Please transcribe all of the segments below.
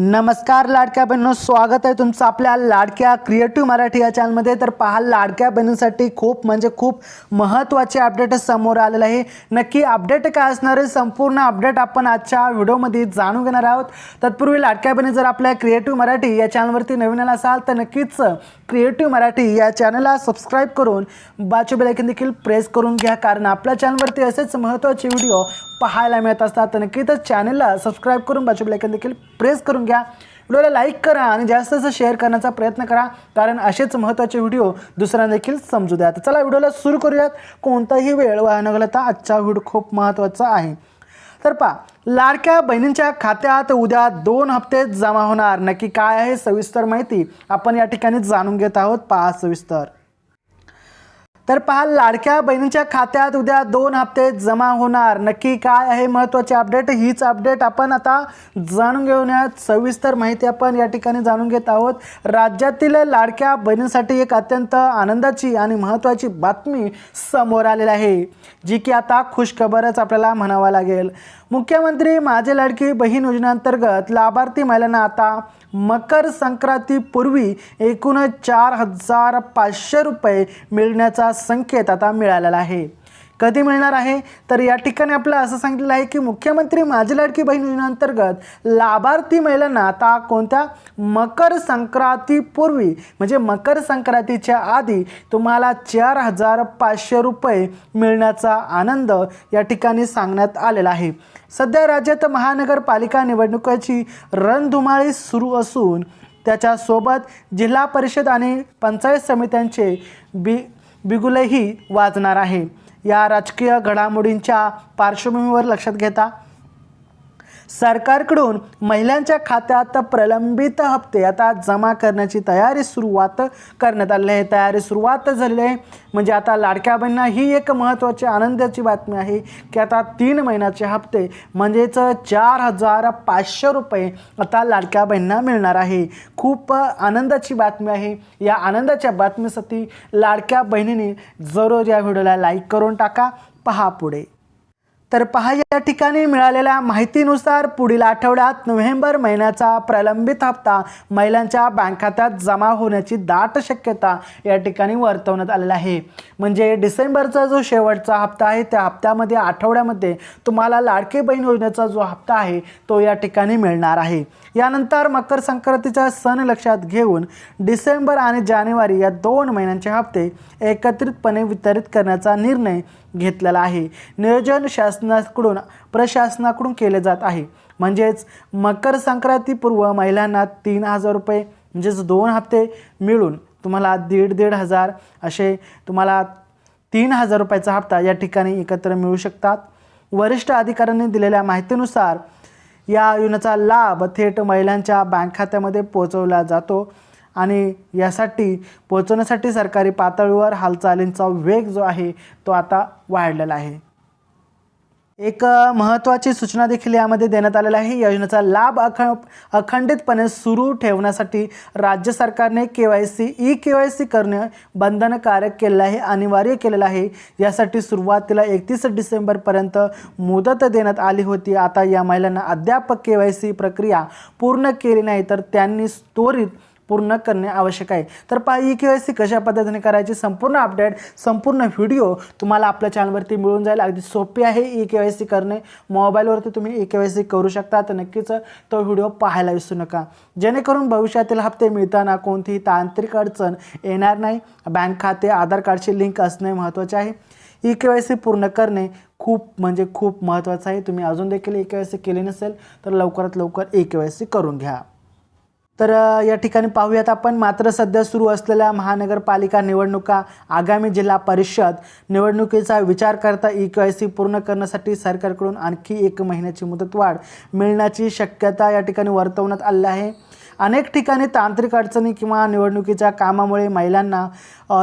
नमस्कार लाडक्या बहिणींनो, स्वागत आहे तुमचं आपल्या लाडक्या क्रिएटिव्ह मराठी या चॅनलमध्ये। तर पहा, लाडक्या बहिणींसाठी खूप महत्त्वाचे अपडेट समोर आलेले आहे। नक्की अपडेट काय असणार आहे, संपूर्ण अपडेट आपण आजच्या व्हिडिओमध्ये जाणून घेणार आहोत। तत्पूर्वी लाडक्या बहिणी जर आपल्या क्रिएटिव्ह मराठी या चॅनलवरती नवीन आला असाल तर नक्कीच क्रिएटिव्ह मराठी या चॅनलला सबस्क्राइब करून बाजूचे बेल आयकॉन देखील प्रेस करून घ्या, कारण आपल्या चॅनलवरती असेच महत्त्वाचे व्हिडिओ पाहायला मिळत असतात। तर नक्कीच चॅनलला सबस्क्राइब करून बाजूचे बेल आयकॉन देखील प्रेस करून घ्या। व्हिडिओला लाईक करा आणि जास्त शेअर करण्याचा प्रयत्न करा, कारण असेच महत्त्वाचे व्हिडिओ दुसऱ्यांना देखील समजू द्या। तर चला व्हिडिओला सुरू करूयात। कोणताही वेळ वाया न घालवता आजचा व्हिडिओ खूप महत्त्वाचा आहे। तर पहा, लाडक्या बहिणींच्या खात्यात उद्या 2 हप्ते जमा होणार। नक्की काय आहे सविस्तर माहिती आपण या ठिकाणी जाणून घेत आहोत। पहा सविस्तर। तर पहा, लाडक्या बहिणींच्या खात्यात उद्या 2 हप्ते जमा होणार। नक्की काय आहे महत्त्वाचे अपडेट, हीच अपडेट आपण आता जाणून घेऊयात। सविस्तर माहिती आपण या ठिकाणी जाणून घेत आहोत। राज्यातील लाडक्या बहिणींसाठी एक अत्यंत आनंदाची आणि महत्त्वाची बातमी समोर आलेली आहे, जी की आता खुशखबरच आपल्याला म्हणावा लागेल। मुख्यमंत्री माझी लाडकी बहीण योजनेअंतर्गत लाभार्थी महिलांना आता मकर संक्रांतीपूर्वी एकूण 4,500 रुपये मिळण्याचा संकेत आता मिळालेला आहे। कधी मिळणार आहे, तर या ठिकाणी आपल्याला असं सांगितलं आहे की मुख्यमंत्री माझी लाडकी बहीण योजनेअंतर्गत लाभार्थी महिलांना आता कोणत्या मकर संक्रांतीपूर्वी म्हणजे मकर संक्रांतीच्या आधी तुम्हाला 4,500 रुपये मिळण्याचा आनंद या ठिकाणी सांगण्यात आलेला आहे। सध्या राज्यात महानगरपालिका निवडणुकीची रणधुमाळी सुरू असून त्याच्यासोबत जिल्हा परिषद आणि पंचायत समित्यांचे बिगुलही वाजणार आहे। या राजकीय घडामोडींच्या पार्श्वभूमीवर लक्षात घेता सरकारकडून महिलांच्या खात्यात प्रलंबित हप्ते आता जमा करण्याची सुरुवात करण्यात आली आहे। सुरुवात झालेली आहे, म्हणजे आता लाडक्या बहिणींना ही एक महत्त्वाची आनंदाची बातमी आहे की आता 3 महिन्याचे हप्ते म्हणजेच 4,500 रुपये आता लाडक्या बहिणींना मिळणार आहे। खूप आनंदाची बातमी आहे। या आनंदाच्या बातमीसाठी लाडक्या बहिणींनी जरूर या व्हिडिओला लाईक करून टाका। पहा पुढे। तर पहा, या ठिकाणी मिळालेल्या माहितीनुसार पुढील आठवड्यात नोव्हेंबर महिन्याचा प्रलंबित हप्ता महिलांच्या बँक खात्यात जमा होण्याची दाट शक्यता या ठिकाणी वर्तवण्यात आलेला आहे। म्हणजे डिसेंबरचा जो शेवटचा हप्ता आहे त्या हप्त्यामध्ये आठवड्यामध्ये तुम्हाला लाडकी बहीण योजनेचा जो हप्ता आहे तो या ठिकाणी मिळणार आहे। यानंतर मकर संक्रांतीचा सण लक्षात घेऊन डिसेंबर आणि जानेवारी या 2 महिन्यांचे हप्ते एकत्रितपणे वितरित करण्याचा निर्णय घेतलेला आहे। नियोजन प्रशासनाकडून केले जात आहे। म्हणजेच मकर संक्रांतीपूर्व महिलांना 3,000 रुपये म्हणजेच 2 हप्ते मिळून तुम्हाला 1,500 असे तुम्हाला 3,000 रुपयाचा हप्ता या ठिकाणी एकत्र मिळू शकतात। वरिष्ठ अधिकाऱ्यांनी दिलेल्या माहितीनुसार या योजनेचा लाभ थेट महिलांच्या बँक खात्यामध्ये पोहोचवला जातो आणि यासाठी पोहोचवण्यासाठी सरकारी पातळीवर हालचालींचा वेग जो आहे तो आता वाढलेला आहे। एक महत्त्वाची सूचना देखील यामध्ये देण्यात आलेली आहे। या योजनेचा लाभ अखंडितपणे सुरू ठेवण्यासाठी राज्य सरकारने ई-KYC करणे बंधनकारक केलेलं आहे, अनिवार्य केलेलं आहे। यासाठी सुरुवातीला 31 डिसेंबरपर्यंत मुदत देण्यात आली होती। आता या महिलांना अद्याप KYC प्रक्रिया पूर्ण केली नाही तर त्यांनी त्वरित पूर्ण करणे आवश्यक आहे। तर पहा, ई-KYC कशा पद्धतीने करायची संपूर्ण अपडेट संपूर्ण व्हिडिओ तुम्हाला आपल्या चॅनलवरती मिळून जाईल। अगदी सोपे आहे ई-KYC करणे, मोबाईलवरती तुम्ही ई-KYC करू शकता। तर नक्कीच तो व्हिडिओ पाहायला विसरू नका, जेणेकरून भविष्यातील हप्ते मिळताना कोणतीही तांत्रिक अडचण येणार नाही। बँक खाते आधार कार्डची लिंक असणे महत्त्वाचे आहे। ई-KYC पूर्ण करणे खूप महत्त्वाचं आहे। तुम्ही अजून देखील ई-KYC केली नसेल तर लवकरात लवकर ई-KYC करून घ्या। तर या ठिकाणी पाहूयात आपण। मात्र सध्या सुरू असलेल्या महानगरपालिका निवडणुका, आगामी जिल्हा परिषद निवडणुकीचा विचार करता ई-KYC पूर्ण करण्यासाठी सरकारकडून आणखी 1 महिन्याची मुदतवाढ मिळण्याची शक्यता या ठिकाणी वर्तवण्यात आली आहे। अनेक ठिकाणी तांत्रिक अडचणी किंवा निवडणुकीच्या कामामुळे महिलांना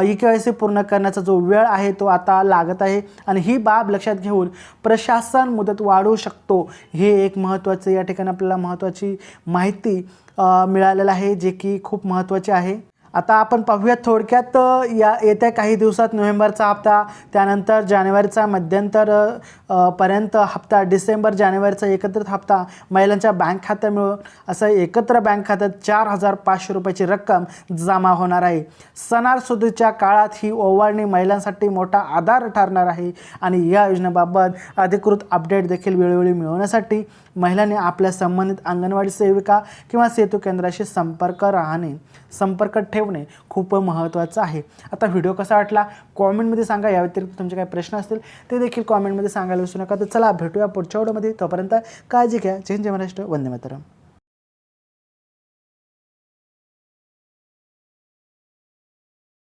ई-KYC पूर्ण करण्याचा जो वेळ आहे तो आता लागत आहे आणि ही बाब लक्षात घेऊन प्रशासन मुदत वाढवू शकतो। हे एक महत्त्वाचे या ठिकाणी आपल्याला महत्त्वाची माहिती मिळालेलं आहे, जे की खूप महत्त्वाचे आहे। आता आपण पाहूयात थोडक्यात या येत्या काही दिवसात नोव्हेंबरचा हप्ता, त्यानंतर जानेवारीचा मध्यंतर पर्यंत हप्ता, डिसेंबर जानेवारीचा एकत्रित हप्ता महिलांच्या बँक खात्यात मिळून असं एकत्र बँक खात्यात 4,500 रुपयाची रक्कम जमा होणार आहे. सणासुदीच्या काळात ही ओवाळणी महिलांसाठी मोठा आधार ठरणार आहे आणि या योजनेबाबत अधिकृत अपडेट देखील वेळोवेळी मिळवण्यासाठी महिलांनी आपल्या संबंधित अंगणवाडी सेविका किंवा सेतू केंद्राशी संपर्क ठेवणे खूप महत्त्वाचं आहे. आता व्हिडिओ कसा वाटला कॉमेंटमध्ये सांगा. या व्यतिरिक्त तुमचे काही प्रश्न असतील ते देखील कॉमेंटमध्ये सांगायला विसरू नका. तर चला भेटूया पुढच्या व्हिडिओमध्ये. तोपर्यंत काळजी घ्या. जय हिंद, जय महाराष्ट्र, वंदे मातरम.